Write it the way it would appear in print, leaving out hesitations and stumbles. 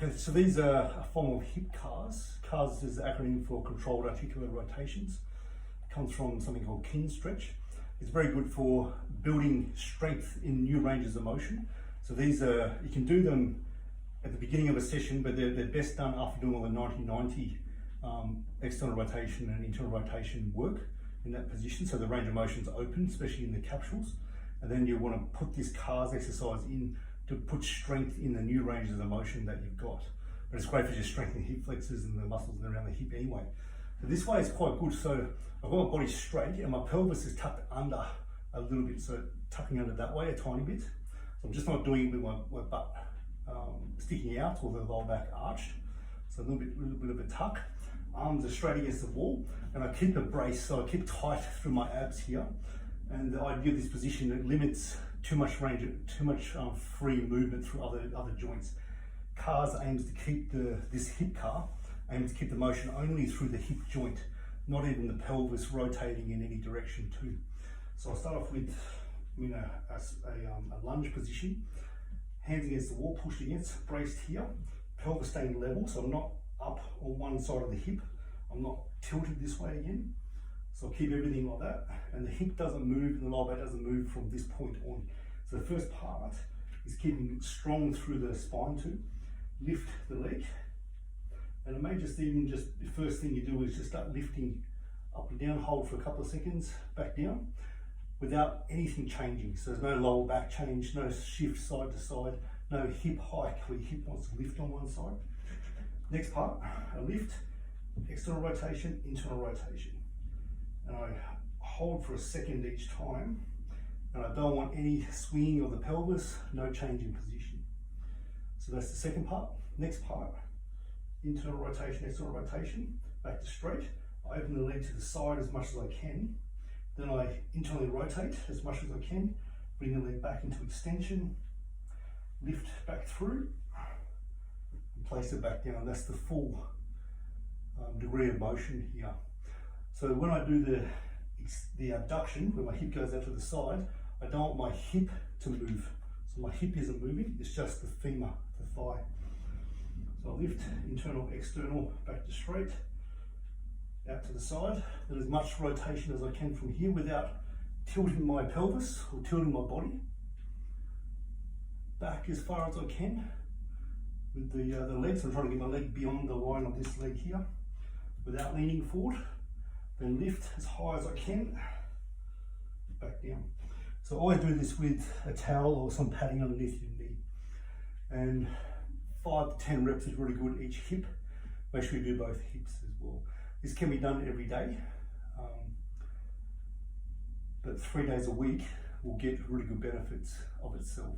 Okay, so these are a form of hip CARs. CARs is the acronym for Controlled Articular Rotations. It comes from something called kine stretch. It's very good for building strength in new ranges of motion. So these are, you can do them at the beginning of a session, but they're best done after doing all the 90-90 external rotation and internal rotation work in that position. So the range of motion is open, especially in the capsules. And then you want to put this CARs exercise in to put strength in the new ranges of motion that you've got. But it's great for just strengthening hip flexors and the muscles around the hip anyway. So this way is quite good. So I've got my body straight and my pelvis is tucked under a little bit. So tucking under that way a tiny bit. So I'm just not doing it with my butt sticking out or the lower back arched. So a little bit of a tuck. Arms are straight against the wall, and I keep a brace, so I keep tight through my abs here. And the idea of this position, it limits too much range, too much free movement through other joints. CARs aims to keep this hip CAR aims to keep the motion only through the hip joint, not even the pelvis rotating in any direction too. So I'll start off with a lunge position, hands against the wall, pushed against, braced here, pelvis staying level, so I'm not up on one side of the hip, I'm not tilted this way again. So I'll keep everything like that, and the hip doesn't move and the lower back doesn't move from this point on. So the first part is keeping it strong through the spine too. Lift the leg, and it may just the first thing you do is just start lifting up and down, hold for a couple of seconds, back down, without anything changing. So there's no lower back change, no shift side to side, no hip hike where your hip wants to lift on one side. Next part, a lift, external rotation, internal rotation. And I hold for a second each time, and I don't want any swinging of the pelvis, no change in position. So that's the second part. Next part, internal rotation, external rotation, back to straight. I open the leg to the side as much as I can. Then I internally rotate as much as I can, bring the leg back into extension, lift back through, and place it back down. That's the full degree of motion here. So when I do the abduction, when my hip goes out to the side, I don't want my hip to move. So my hip isn't moving, it's just the femur, the thigh. So I lift, internal, external, back to straight, out to the side. Then as much rotation as I can from here without tilting my pelvis or tilting my body. Back as far as I can with the legs. I'm trying to get my leg beyond the line of this leg here without leaning forward. Then lift as high as I can, back down. So I always do this with a towel or some padding underneath your knee. And 5 to 10 reps is really good each hip. Make sure you do both hips as well. This can be done every day, but 3 days a week will get really good benefits of itself.